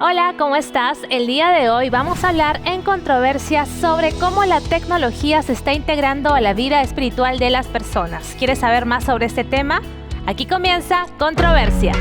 Hola, ¿cómo estás? El día de hoy vamos a hablar en controversia sobre cómo la tecnología se está integrando a la vida espiritual de las personas. ¿Quieres saber más sobre este tema? Aquí comienza Controversia.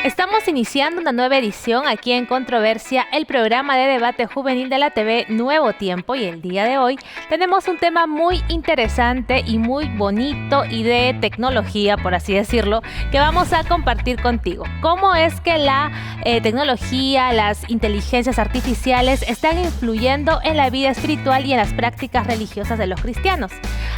Estamos iniciando una nueva edición aquí en Controversia, el programa de debate juvenil de la TV Nuevo Tiempo, y el día de hoy tenemos un tema muy interesante y muy bonito y de tecnología, por así decirlo, que vamos a compartir contigo. ¿Cómo es que la tecnología, las inteligencias artificiales están influyendo en la vida espiritual y en las prácticas religiosas de los cristianos?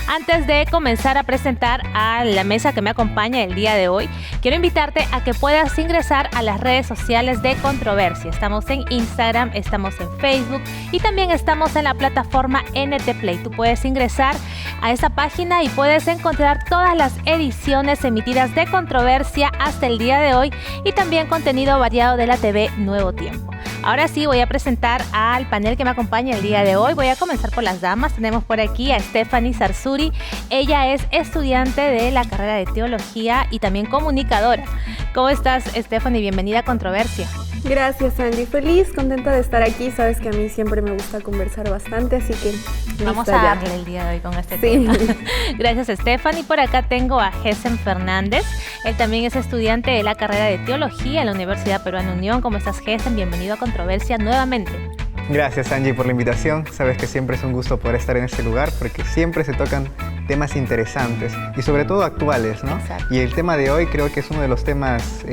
Antes de comenzar a presentar a la mesa que me acompaña el día de hoy, quiero invitarte a que puedas ingresar a las redes sociales de Controversia. Estamos en Instagram, estamos en Facebook y también estamos en la plataforma NT Play. Tú puedes ingresar a esa página y puedes encontrar todas las ediciones emitidas de Controversia hasta el día de hoy y también contenido variado de la TV Nuevo Tiempo. Ahora sí, voy a presentar al panel que me acompaña el día de hoy. Voy a comenzar por las damas. Tenemos por aquí a Stephanie Zarzuri. Ella es estudiante de la carrera de Teología y también comunicadora. ¿Cómo estás, Stephanie? Bienvenida a Controversia. Gracias, Angie. Feliz, contenta de estar aquí. Sabes que a mí siempre me gusta conversar bastante, así que vamos a darle el día de hoy con este tema. Gracias, Stephanie. Por acá tengo a Gesem Fernández. Él también es estudiante de la carrera de Teología en la Universidad Peruana Unión. ¿Cómo estás, Gesem? Bienvenido a Controversia nuevamente. Gracias, Angie, por la invitación. Sabes que siempre es un gusto poder estar en este lugar porque siempre se tocan temas interesantes y sobre todo actuales, ¿no? Exacto. Y el tema de hoy creo que es uno de los temas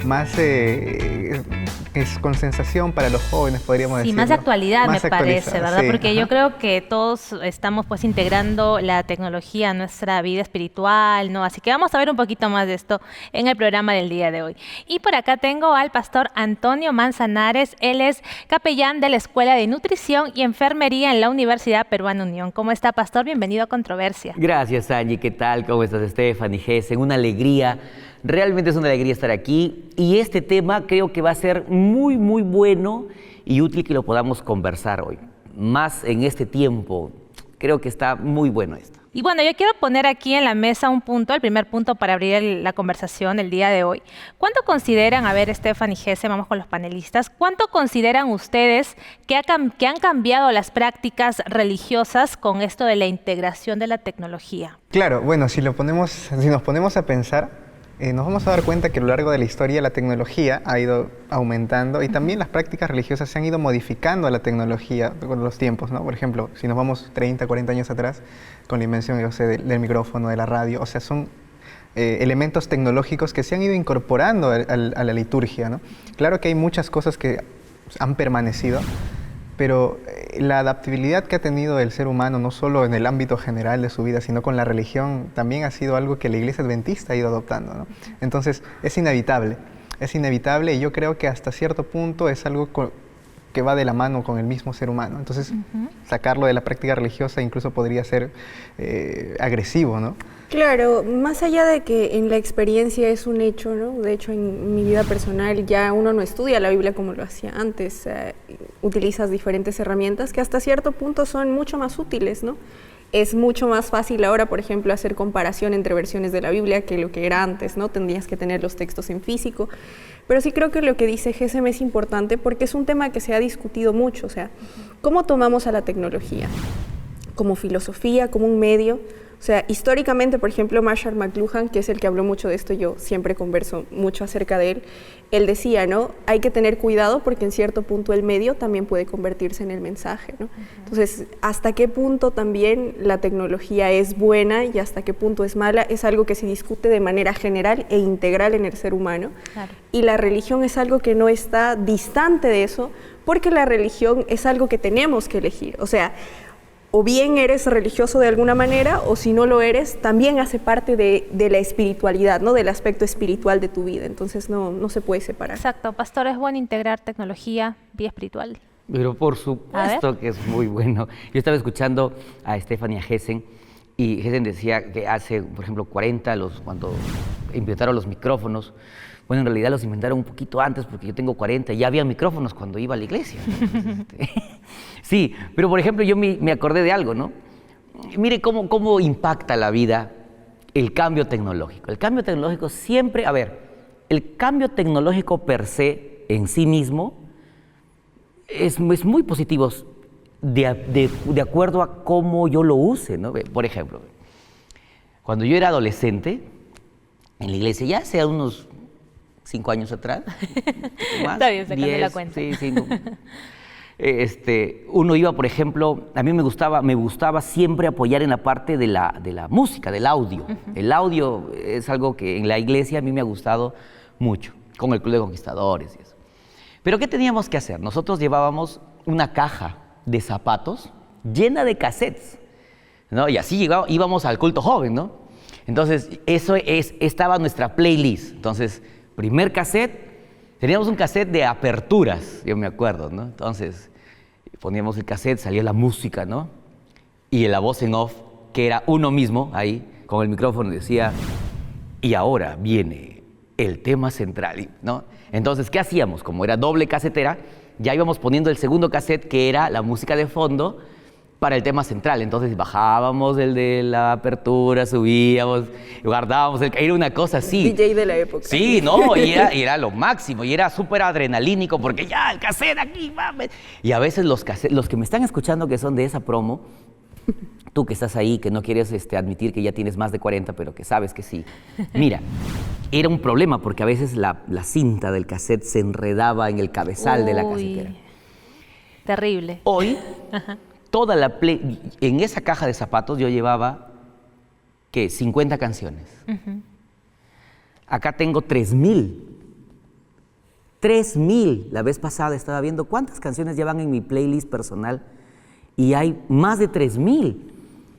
más es con sensación para los jóvenes, podríamos decir. Sí, más de actualidad más me parece, ¿verdad? Sí, porque yo creo que todos estamos pues integrando la tecnología a nuestra vida espiritual, ¿no? Así que vamos a ver un poquito más de esto en el programa del día de hoy. Y por acá tengo al pastor Antonio Manzanares. Él es capellán de la Escuela de Nutrición y Enfermería en la Universidad Peruana Unión. ¿Cómo está, pastor? Bienvenido a Controversia. Gracias, Angie. ¿Qué tal? ¿Cómo estás, Stephanie, Gesem? Una alegría. Realmente es una alegría estar aquí. Y este tema creo que va a ser muy, muy bueno y útil que lo podamos conversar hoy. Más en este tiempo. Creo que está muy bueno esto. Y bueno, yo quiero poner aquí en la mesa un punto, el primer punto para abrir la conversación el día de hoy. ¿Cuánto consideran, a ver, Stephanie y Gesem, vamos con los panelistas, cuánto consideran ustedes que han cambiado las prácticas religiosas con esto de la integración de la tecnología? Claro, bueno, si nos ponemos a pensar, nos vamos a dar cuenta que a lo largo de la historia la tecnología ha ido aumentando y también las prácticas religiosas se han ido modificando a la tecnología con los tiempos, ¿no? Por ejemplo, si nos vamos 30, 40 años atrás, con la invención, yo sé, del micrófono, de la radio, o sea, son elementos tecnológicos que se han ido incorporando a la liturgia, ¿no? Claro que hay muchas cosas que han permanecido, pero la adaptabilidad que ha tenido el ser humano, no solo en el ámbito general de su vida, sino con la religión, también ha sido algo que la Iglesia Adventista ha ido adoptando, ¿no? Entonces, es inevitable y yo creo que hasta cierto punto es algo que va de la mano con el mismo ser humano. Entonces, sacarlo de la práctica religiosa incluso podría ser agresivo, ¿no? Claro, más allá de que en la experiencia es un hecho, ¿no? De hecho, en mi vida personal ya uno no estudia la Biblia como lo hacía antes. Utilizas diferentes herramientas que hasta cierto punto son mucho más útiles, ¿no? Es mucho más fácil ahora, por ejemplo, hacer comparación entre versiones de la Biblia que lo que era antes, ¿no? Tendrías que tener los textos en físico. Pero sí creo que lo que dice Gesem es importante porque es un tema que se ha discutido mucho. O sea, ¿cómo tomamos a la tecnología? Como filosofía, como un medio. O sea, históricamente, por ejemplo, Marshall McLuhan, que es el que habló mucho de esto, yo siempre converso mucho acerca de él decía, ¿no? Hay que tener cuidado porque en cierto punto el medio también puede convertirse en el mensaje, ¿no? Entonces, ¿hasta qué punto también la tecnología es buena y hasta qué punto es mala? Es algo que se discute de manera general e integral en el ser humano. Claro. Y la religión es algo que no está distante de eso, porque la religión es algo que tenemos que elegir. O sea, o bien eres religioso de alguna manera, o si no lo eres, también hace parte de la espiritualidad, ¿no? Del aspecto espiritual de tu vida. Entonces no se puede separar. Exacto. Pastor, ¿es bueno integrar tecnología, vida espiritual? Pero por supuesto que es muy bueno. Yo estaba escuchando a Stephanie y a Gesem Y Hessen decía que hace, por ejemplo, 40, cuando inventaron los micrófonos, bueno, en realidad los inventaron un poquito antes, porque yo tengo 40 y ya había micrófonos cuando iba a la iglesia. Entonces, sí, pero por ejemplo, yo me acordé de algo, ¿no? Mire cómo impacta la vida el cambio tecnológico. El cambio tecnológico siempre, a ver, el cambio tecnológico per se, en sí mismo, es muy positivo de acuerdo a cómo yo lo use, ¿no? Por ejemplo, cuando yo era adolescente, en la iglesia, ya hace unos 5 años atrás, más, Está bien, sacando 10, la cuenta. Sí, no. Uno iba, por ejemplo, a mí me gustaba siempre apoyar en la parte de la música, del audio. El audio es algo que en la iglesia a mí me ha gustado mucho, con el Club de Conquistadores y eso. Pero ¿qué teníamos que hacer? Nosotros llevábamos una caja de zapatos llena de cassettes, ¿no? Y así íbamos al culto joven, ¿no? Entonces, estaba nuestra playlist. Entonces, primer cassette, teníamos un cassette de aperturas, yo me acuerdo, ¿no? Entonces, poníamos el cassette, salía la música, ¿no? Y la voz en off, que era uno mismo, ahí, con el micrófono, decía, y ahora viene el tema central, ¿no? Entonces, ¿qué hacíamos? Como era doble casetera, ya íbamos poniendo el segundo cassette, que era la música de fondo, para el tema central. Entonces bajábamos el de la apertura, subíamos, guardábamos, era una cosa así. DJ de la época. Sí, no, y era lo máximo, y era súper adrenalínico, porque ya, el cassette aquí, mames. Y a veces los que me están escuchando que son de esa promo, tú que estás ahí, que no quieres admitir que ya tienes más de 40, pero que sabes que sí. Mira, era un problema, porque a veces la cinta del cassette se enredaba en el cabezal de la casetera. Terrible. Hoy, toda en esa caja de zapatos yo llevaba, ¿qué? 50 canciones. Acá tengo 3,000. 3,000. La vez pasada estaba viendo cuántas canciones llevan en mi playlist personal y hay más de 3,000.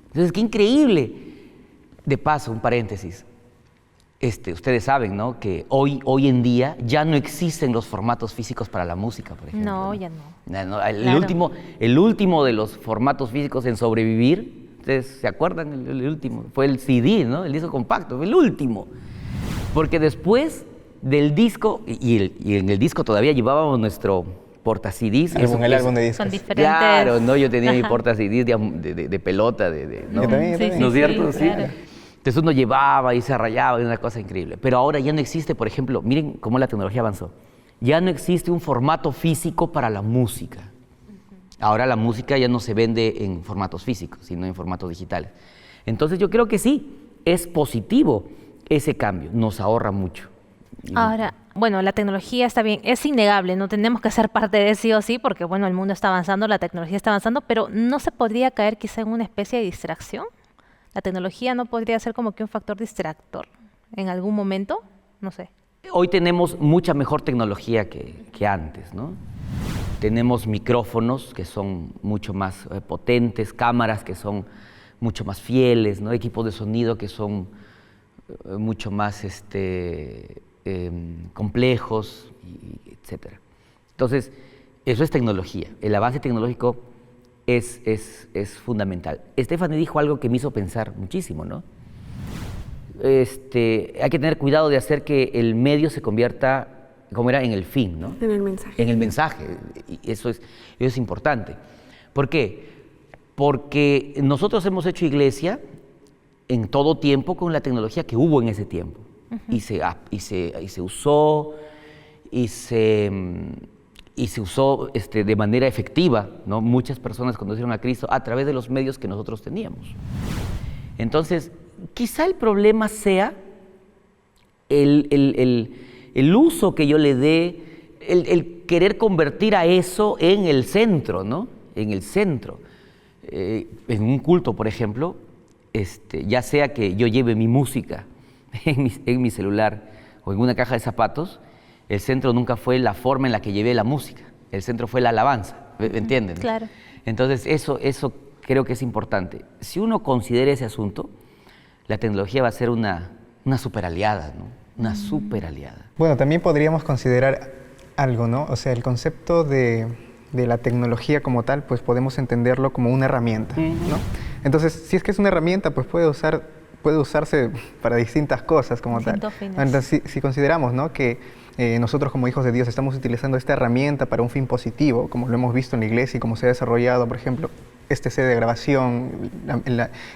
Entonces, qué increíble. De paso, un paréntesis. Ustedes saben, ¿no? Que hoy en día ya no existen los formatos físicos para la música, por ejemplo. No, ya no. El último de los formatos físicos en sobrevivir, ¿ustedes se acuerdan? El último fue el CD, ¿no? El disco compacto, fue el último. Porque después del disco, y en el disco todavía llevábamos nuestro porta-CDs. El álbum de discos. Son diferentes. Claro, ¿no? Yo tenía mi porta-CDs de pelota, ¿no? Yo también. ¿No es cierto? Sí, claro. Entonces uno llevaba y se rayaba, y una cosa increíble. Pero ahora ya no existe, por ejemplo, miren cómo la tecnología avanzó. Ya no existe un formato físico para la música. Ahora la música ya no se vende en formatos físicos, sino en formatos digitales. Entonces yo creo que sí, es positivo ese cambio, nos ahorra mucho. Ahora, bueno, la tecnología está bien, es innegable, no tenemos que ser parte de sí o sí, porque bueno, el mundo está avanzando, la tecnología está avanzando, pero ¿no se podría caer quizá en una especie de distracción? ¿La tecnología no podría ser como que un factor distractor en algún momento? No sé. Hoy tenemos mucha mejor tecnología que antes, ¿no? Tenemos micrófonos que son mucho más potentes, cámaras que son mucho más fieles, ¿no? Equipos de sonido que son mucho más complejos, etcétera. Entonces, eso es tecnología. El avance tecnológico es fundamental. Stephanie dijo algo que me hizo pensar muchísimo, ¿no? Hay que tener cuidado de hacer que el medio se convierta, como era, en el fin, ¿no? En el mensaje. En el mensaje. Y eso es importante. ¿Por qué? Porque nosotros hemos hecho iglesia en todo tiempo con la tecnología que hubo en ese tiempo. Y se usó, y se usó de manera efectiva, ¿no? Muchas personas conocieron a Cristo a través de los medios que nosotros teníamos. Entonces, quizá el problema sea el uso que yo le dé, el querer convertir a eso en el centro, ¿no? En el centro. En un culto, por ejemplo, ya sea que yo lleve mi música en mi celular o en una caja de zapatos, el centro nunca fue la forma en la que llevé la música, el centro fue la alabanza, ¿me entienden? Claro. Entonces eso creo que es importante. Si uno considera ese asunto, la tecnología va a ser una super aliada, ¿no? Una super aliada. Bueno, también podríamos considerar algo, ¿no? O sea, el concepto de la tecnología como tal, pues podemos entenderlo como una herramienta, ¿no? Entonces, si es que es una herramienta, pues puede usarse para distintas cosas como tal. Entonces, si consideramos, ¿no?, que nosotros como hijos de Dios estamos utilizando esta herramienta para un fin positivo, como lo hemos visto en la iglesia y como se ha desarrollado, por ejemplo, este CD de grabación,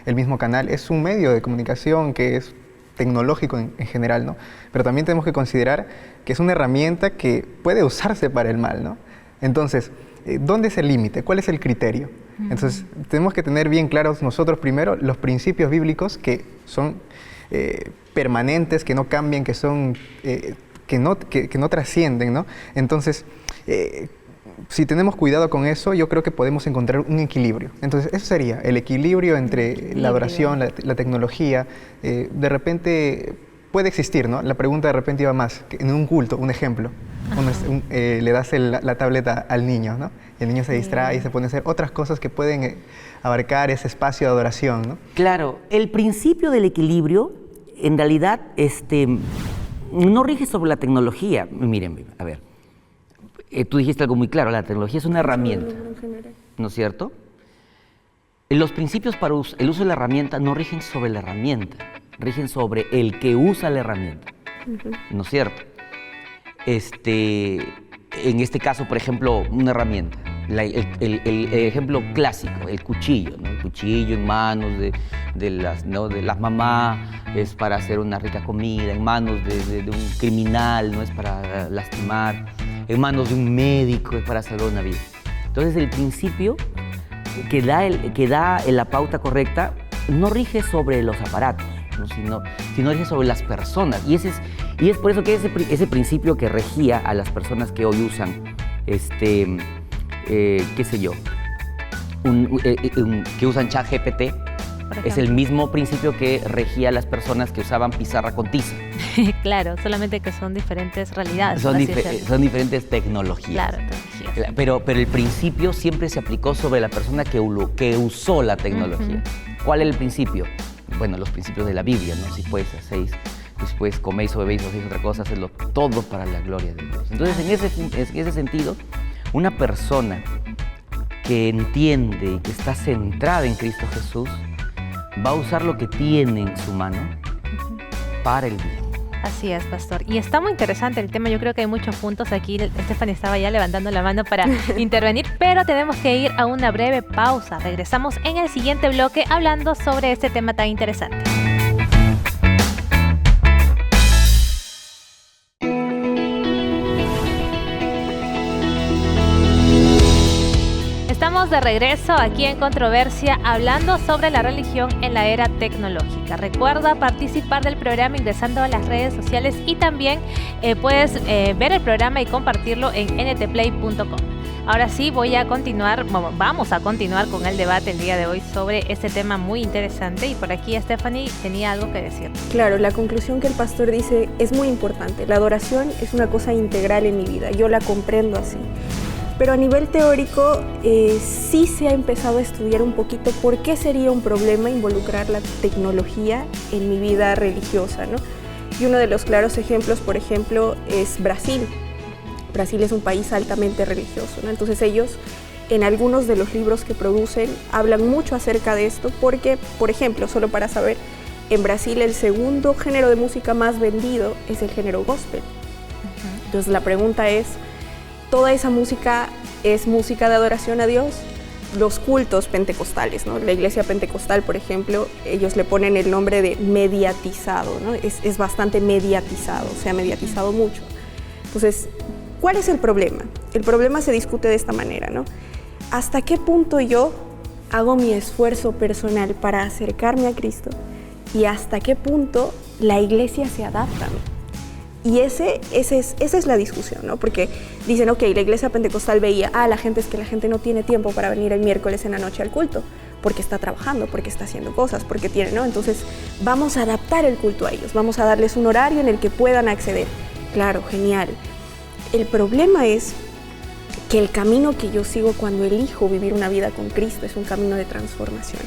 el mismo canal, es un medio de comunicación que es tecnológico en general, ¿no? Pero también tenemos que considerar que es una herramienta que puede usarse para el mal, ¿no? Entonces, ¿dónde es el límite? ¿Cuál es el criterio? Entonces, tenemos que tener bien claros nosotros primero los principios bíblicos que son permanentes, que no cambian, que son, que no trascienden, ¿no? Entonces, si tenemos cuidado con eso, yo creo que podemos encontrar un equilibrio. Entonces, eso sería el equilibrio entre la adoración, la tecnología. De repente puede existir, ¿no? La pregunta de repente iba más, que en un culto, un ejemplo, le das la tableta al niño, ¿no? Y el niño se distrae y se pone a hacer otras cosas que pueden abarcar ese espacio de adoración, ¿no? Claro, el principio del equilibrio, en realidad, no rige sobre la tecnología. Miren, a ver, tú dijiste algo muy claro, la tecnología es una herramienta, ¿no es cierto? Los principios para el uso de la herramienta no rigen sobre la herramienta, rigen sobre el que usa la herramienta, ¿no es cierto? En este caso, por ejemplo, una herramienta, el ejemplo clásico, el cuchillo, ¿no? El cuchillo en manos de las mamás es para hacer una rica comida, en manos de un criminal, no es para lastimar, en manos de un médico es para salvar una vida. Entonces, el principio que da la pauta correcta no rige sobre los aparatos, ¿no? sino rige sobre las personas. Y es por eso que ese principio que regía a las personas que hoy usan, qué sé yo, que usan ChatGPT, es el mismo principio que regía a las personas que usaban pizarra con tiza. Claro, solamente que son diferentes realidades. Son diferentes tecnologías. Claro, tecnologías. Pero el principio siempre se aplicó sobre la persona que usó la tecnología. ¿Cuál es el principio? Bueno, los principios de la Biblia, ¿no? Si pues hacéis, después coméis o bebéis o hacéis otra cosa, hacedlo todo para la gloria de Dios. Entonces, en ese sentido, una persona que entiende y que está centrada en Cristo Jesús va a usar lo que tiene en su mano para el bien. Así es, pastor. Y está muy interesante el tema. Yo creo que hay muchos puntos aquí. Stephanie estaba ya levantando la mano para intervenir, pero tenemos que ir a una breve pausa. Regresamos en el siguiente bloque hablando sobre este tema tan interesante. Estamos de regreso aquí en Controversia hablando sobre la religión en la era tecnológica. Recuerda participar del programa ingresando a las redes sociales y también puedes ver el programa y compartirlo en ntplay.com. Ahora sí vamos a continuar con el debate el día de hoy sobre este tema muy interesante y por aquí Stephanie tenía algo que decir. Claro, la conclusión que el pastor dice es muy importante. La adoración es una cosa integral en mi vida, yo la comprendo así. Pero a nivel teórico sí se ha empezado a estudiar un poquito por qué sería un problema involucrar la tecnología en mi vida religiosa, ¿no? Y uno de los claros ejemplos, por ejemplo, es Brasil. Brasil es un país altamente religioso, ¿no? Entonces ellos, en algunos de los libros que producen, hablan mucho acerca de esto porque, por ejemplo, solo para saber, en Brasil el segundo género de música más vendido es el género gospel. Entonces la pregunta es, ¿toda esa música es música de adoración a Dios? Los cultos pentecostales, ¿no? La iglesia pentecostal, por ejemplo, ellos le ponen el nombre de mediatizado, ¿no? Es bastante mediatizado, se ha mediatizado mucho. Entonces, ¿cuál es el problema? El problema se discute de esta manera, ¿no? ¿Hasta qué punto yo hago mi esfuerzo personal para acercarme a Cristo? ¿Y hasta qué punto la iglesia se adapta a mí? Y esa es la discusión, ¿no? Porque dicen, ok, la iglesia pentecostal veía, la gente no tiene tiempo para venir el miércoles en la noche al culto, porque está trabajando, porque está haciendo cosas, porque tiene, ¿no? Entonces, vamos a adaptar el culto a ellos, vamos a darles un horario en el que puedan acceder. Claro, genial. El problema es que el camino que yo sigo cuando elijo vivir una vida con Cristo es un camino de transformación.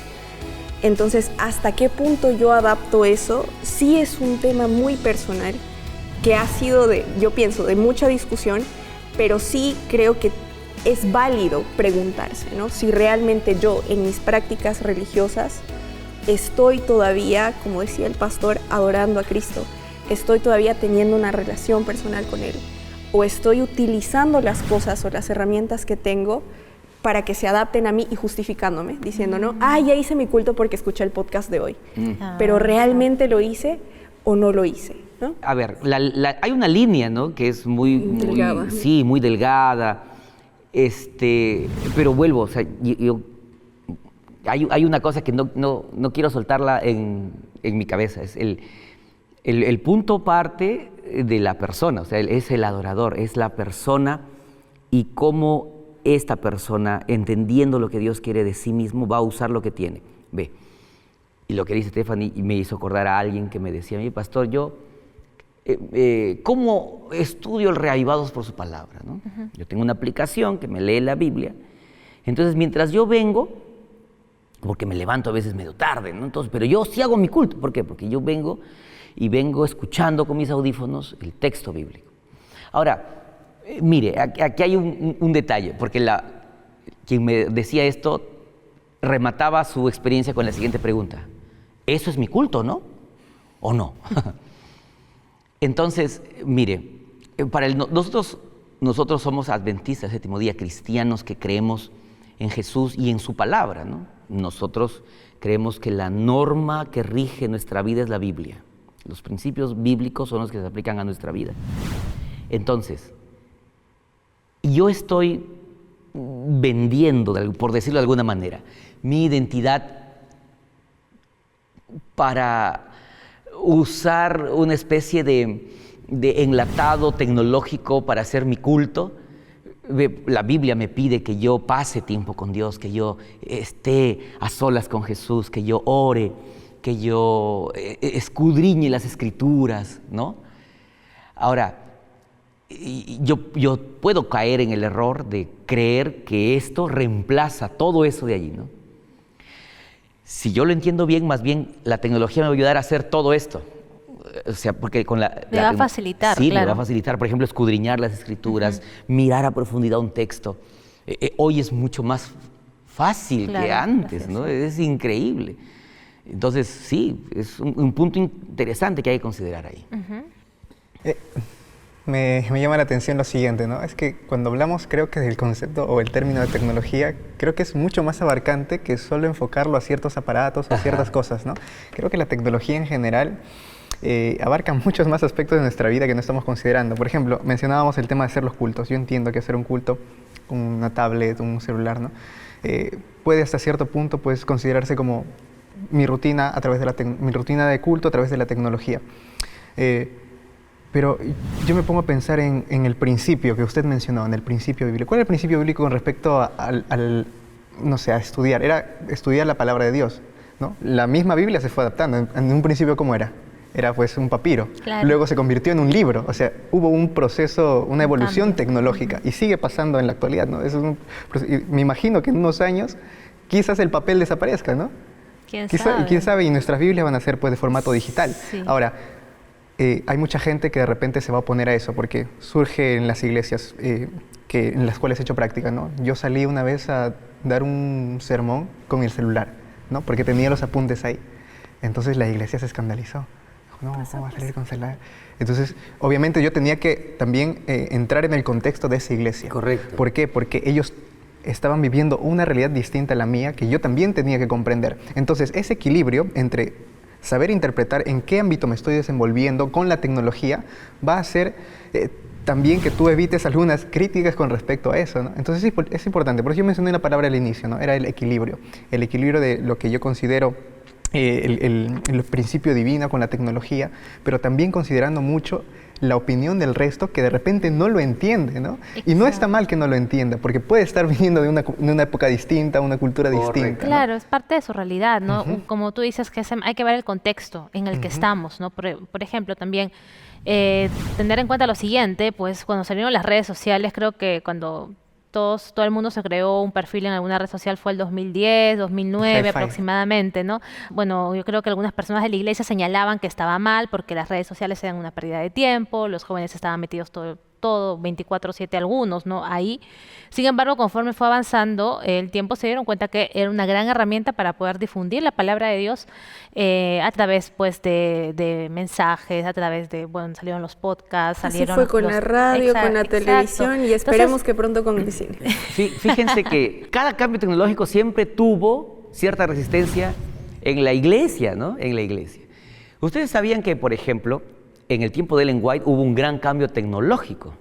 Entonces, ¿hasta qué punto yo adapto eso? Sí es un tema muy personal, que ha sido yo pienso, de mucha discusión, pero sí creo que es válido preguntarse, ¿no? Si realmente yo en mis prácticas religiosas estoy todavía, como decía el pastor, adorando a Cristo, estoy todavía teniendo una relación personal con Él, o estoy utilizando las cosas o las herramientas que tengo para que se adapten a mí y justificándome, diciendo, ¿no? Ya hice mi culto porque escuché el podcast de hoy, pero ¿realmente lo hice o no lo hice? ¿No? A ver, hay una línea, ¿no? Que es muy delgada. Sí, muy delgada. Pero vuelvo, o sea, hay una cosa que no quiero soltarla en mi cabeza. Es el punto parte de la persona, o sea, es el adorador, es la persona y cómo esta persona, entendiendo lo que Dios quiere de sí mismo, va a usar lo que tiene. Ve, y lo que dice Stephanie me hizo acordar a alguien que me decía, mi pastor, yo, ¿cómo estudio el Reavivados por su palabra? ¿No? Yo tengo una aplicación que me lee la Biblia, entonces mientras yo vengo, porque me levanto a veces medio tarde, ¿no? Entonces, pero yo sí hago mi culto, ¿por qué? Porque yo vengo escuchando con mis audífonos el texto bíblico. Ahora, mire, aquí hay un detalle, porque quien me decía esto remataba su experiencia con la siguiente pregunta. ¿Eso es mi culto, no? ¿O no? Entonces, mire, nosotros somos adventistas del séptimo día, cristianos que creemos en Jesús y en su palabra, ¿no? Nosotros creemos que la norma que rige nuestra vida es la Biblia. Los principios bíblicos son los que se aplican a nuestra vida. Entonces, yo estoy vendiendo, por decirlo de alguna manera, mi identidad para usar una especie de enlatado tecnológico para hacer mi culto. La Biblia me pide que yo pase tiempo con Dios, que yo esté a solas con Jesús, que yo ore, que yo escudriñe las Escrituras, ¿no? Ahora, yo puedo caer en el error de creer que esto reemplaza todo eso de allí, ¿no? Si yo lo entiendo bien, más bien la tecnología me va a ayudar a hacer todo esto. O sea, porque con me va a facilitar, sí, claro. me va a facilitar, por ejemplo, escudriñar las Escrituras, mirar a profundidad un texto. Hoy es mucho más fácil que antes, ¿no? Es increíble. Entonces, sí, es un punto interesante que hay que considerar ahí. Me llama la atención lo siguiente, ¿no? Es que cuando hablamos, creo que del concepto o el término de tecnología, creo que es mucho más abarcante que solo enfocarlo a ciertos aparatos o a ciertas cosas, ¿no? Creo que la tecnología en general abarca muchos más aspectos de nuestra vida que no estamos considerando. Por ejemplo, mencionábamos el tema de hacer los cultos. Yo entiendo que hacer un culto, una tablet, un celular, ¿no? Puede hasta cierto punto pues, considerarse como mi rutina mi rutina de culto a través de la tecnología. Pero yo me pongo a pensar en el principio que usted mencionó, en el principio bíblico. ¿Cuál es el principio bíblico con respecto no sé, a estudiar? Era estudiar la palabra de Dios, ¿no? La misma Biblia se fue adaptando. En un principio, ¿cómo era? Era pues un papiro. Claro. Luego se convirtió en un libro. O sea, hubo un proceso, una evolución tecnológica y sigue pasando en la actualidad, ¿no? Me imagino que en unos años quizás el papel desaparezca, ¿no? ¿Quién sabe? Y nuestras Biblias van a ser pues de formato digital. Sí. Ahora, hay mucha gente que de repente se va a oponer a eso porque surge en las iglesias en las cuales he hecho práctica, ¿no? Yo salí una vez a dar un sermón con el celular, ¿no? Porque tenía los apuntes ahí. Entonces la iglesia se escandalizó. No, ¿cómo va a salir con celular? Entonces, obviamente yo tenía que también entrar en el contexto de esa iglesia. Correcto. ¿Por qué? Porque ellos estaban viviendo una realidad distinta a la mía que yo también tenía que comprender. Entonces, ese equilibrio entre saber interpretar en qué ámbito me estoy desenvolviendo con la tecnología va a hacer también que tú evites algunas críticas con respecto a eso, ¿no? Entonces es importante. Por eso yo mencioné la palabra al inicio, ¿no? Era el equilibrio de lo que yo considero el principio divino con la tecnología, pero también considerando mucho la opinión del resto que de repente no lo entiende, ¿no? Exacto. Y no está mal que no lo entienda, porque puede estar viniendo de una época distinta, una cultura distinta. Claro, ¿no? es parte de su realidad, ¿no? Como tú dices, que hay que ver el contexto en el que estamos, ¿no? Por ejemplo, también tener en cuenta lo siguiente, pues cuando salieron las redes sociales, creo que cuando todo el mundo se creó un perfil en alguna red social fue el 2010, 2009 aproximadamente, ¿no? Bueno, yo creo que algunas personas de la iglesia señalaban que estaba mal porque las redes sociales eran una pérdida de tiempo, los jóvenes estaban metidos todo todo 24/7 algunos, ¿no? Ahí. Sin embargo, conforme fue avanzando el tiempo, se dieron cuenta que era una gran herramienta para poder difundir la palabra de Dios a través, pues, de mensajes, a través de, bueno, salieron los podcasts, Así salieron fue con la radio, con la televisión y esperemos Entonces, que pronto con el cine. Fíjense que cada cambio tecnológico siempre tuvo cierta resistencia en la iglesia, ¿no? En la iglesia. Ustedes sabían que, por ejemplo, en el tiempo de Ellen White hubo un gran cambio tecnológico.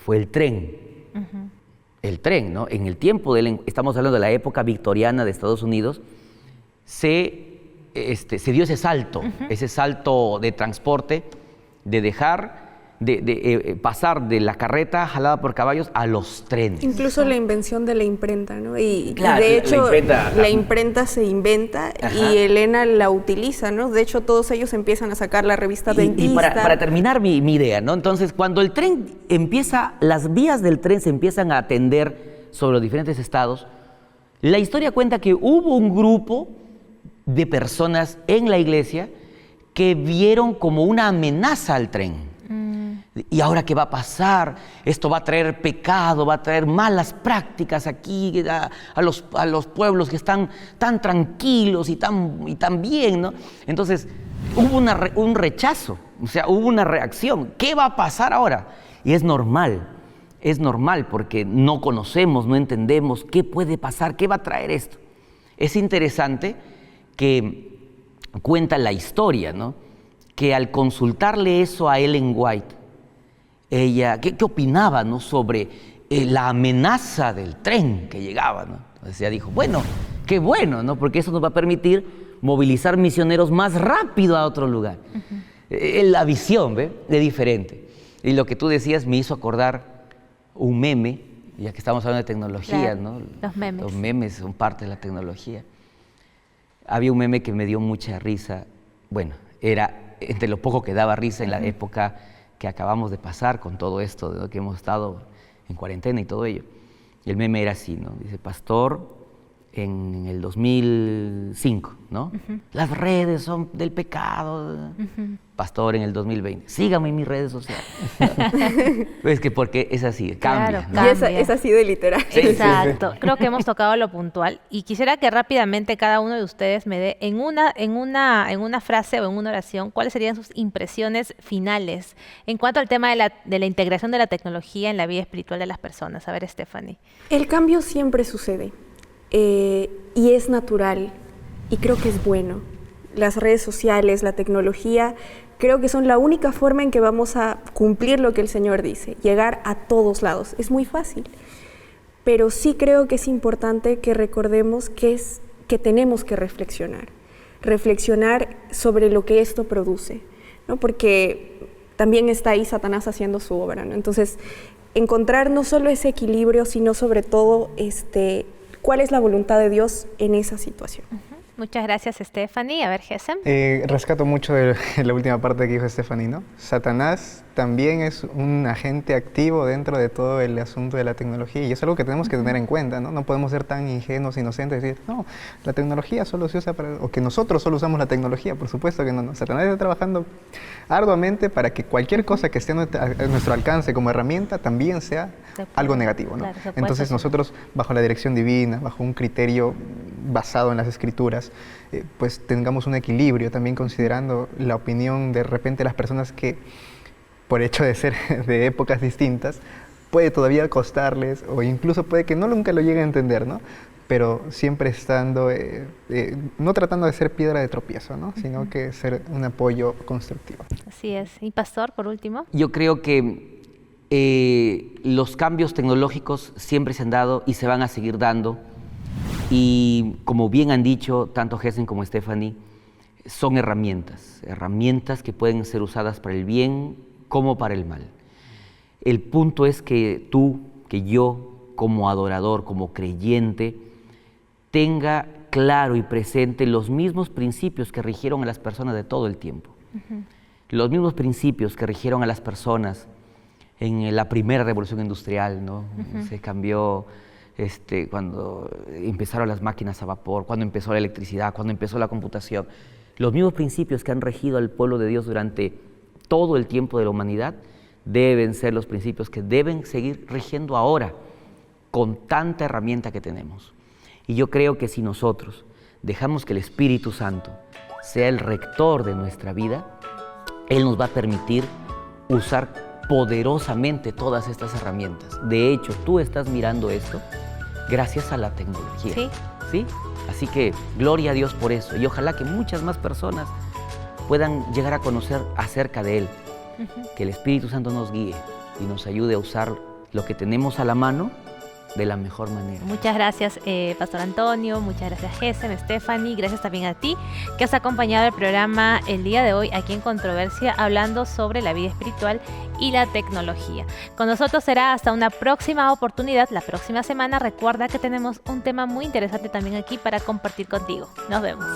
Fue el tren. El tren, ¿no? En el tiempo de Ellen, estamos hablando de la época victoriana de Estados Unidos, se dio ese salto de transporte, de dejar pasar de la carreta jalada por caballos a los trenes. Incluso la invención de la imprenta, ¿no? Y Claro, de hecho, la imprenta se inventa. Ajá. Y Elena la utiliza, ¿no? De hecho, todos ellos empiezan a sacar la revista Y Dentista. para terminar mi idea, ¿no? Entonces, cuando el tren las vías del tren se empiezan a atender sobre los diferentes estados, la historia cuenta que hubo un grupo de personas en la iglesia que vieron como una amenaza al tren. ¿Y ahora qué va a pasar? Esto va a traer pecado, va a traer malas prácticas aquí a los pueblos que están tan tranquilos y tan bien, ¿no? Entonces, hubo un rechazo, o sea, hubo una reacción. ¿Qué va a pasar ahora? Y es normal porque no conocemos, no entendemos qué puede pasar, qué va a traer esto. Es interesante que cuenta la historia, ¿no? Que al consultarle eso a Ellen White, ella, ¿qué opinaba, ¿no? Sobre la amenaza del tren que llegaba, ¿no? Entonces ella dijo, bueno, qué bueno, ¿no? Porque eso nos va a permitir movilizar misioneros más rápido a otro lugar. La visión, ¿ve? Es diferente. Y lo que tú decías me hizo acordar un meme, ya que estamos hablando de tecnología, claro, ¿no? los memes. Los memes son parte de la tecnología. Había un meme que me dio mucha risa. Bueno, era entre lo poco que daba risa en la época que acabamos de pasar con todo esto, ¿no? Que hemos estado en cuarentena y todo ello. Y el meme era así, ¿no? Dice, pastor, en el 2005, ¿no? Las redes son del pecado. Pastor, en el 2020. Síganme en mis redes sociales. Es que porque es así, cambia, Claro, ¿no? Y es así de literal. Exacto. Creo que hemos tocado lo puntual y quisiera que rápidamente cada uno de ustedes me dé en una frase o en una oración cuáles serían sus impresiones finales en cuanto al tema de la integración de la tecnología en la vida espiritual de las personas. A ver, Stephanie. El cambio siempre sucede y es natural y creo que es bueno. Las redes sociales, la tecnología, creo que son la única forma en que vamos a cumplir lo que el Señor dice, llegar a todos lados. Es muy fácil, pero sí creo que es importante que recordemos que tenemos que reflexionar sobre lo que esto produce, ¿no? Porque también está ahí Satanás haciendo su obra, ¿no? Entonces, encontrar no solo ese equilibrio, sino sobre todo cuál es la voluntad de Dios en esa situación. Muchas gracias, Stephanie. A ver, Gesem. Rescato mucho de la última parte que dijo Stephanie, ¿no? Satanás también es un agente activo dentro de todo el asunto de la tecnología y es algo que tenemos que tener en cuenta, ¿no? No podemos ser tan ingenuos, inocentes y decir, no, la tecnología solo se usa para... o que nosotros solo usamos la tecnología, por supuesto que no. Satanás está trabajando arduamente para que cualquier cosa que esté a nuestro alcance como herramienta también sea algo negativo, ¿no? Claro, Entonces nosotros, bajo la dirección divina, bajo un criterio basado en las Escrituras, pues tengamos un equilibrio también considerando la opinión de repente las personas que por hecho de ser de épocas distintas, puede todavía costarles o incluso puede que nunca lo lleguen a entender, ¿no? Pero siempre estando, no tratando de ser piedra de tropiezo, ¿no? Sino que ser un apoyo constructivo. Así es. Y Pastor, por último. Yo creo que los cambios tecnológicos siempre se han dado y se van a seguir dando. Y como bien han dicho tanto Gesem como Stephanie, son herramientas que pueden ser usadas para el bien como para el mal. El punto es que tú, que yo, como adorador, como creyente, tenga claro y presente los mismos principios que rigieron a las personas de todo el tiempo. Los mismos principios que rigieron a las personas en la primera revolución industrial, ¿no? Se cambió cuando empezaron las máquinas a vapor, cuando empezó la electricidad, cuando empezó la computación. Los mismos principios que han regido al pueblo de Dios durante todo el tiempo de la humanidad deben ser los principios que deben seguir rigiendo ahora con tanta herramienta que tenemos. Y yo creo que si nosotros dejamos que el Espíritu Santo sea el rector de nuestra vida, Él nos va a permitir usar poderosamente todas estas herramientas. De hecho, tú estás mirando esto gracias a la tecnología. Sí. ¿Sí? Así que gloria a Dios por eso. Y ojalá que muchas más personas puedan llegar a conocer acerca de Él. Que el Espíritu Santo nos guíe y nos ayude a usar lo que tenemos a la mano de la mejor manera. Muchas gracias, Pastor Antonio, muchas gracias, Gesem, Stephanie, gracias también a ti que has acompañado el programa el día de hoy aquí en Controversia, hablando sobre la vida espiritual y la tecnología. Con nosotros será hasta una próxima oportunidad, la próxima semana. Recuerda que tenemos un tema muy interesante también aquí para compartir contigo. Nos vemos.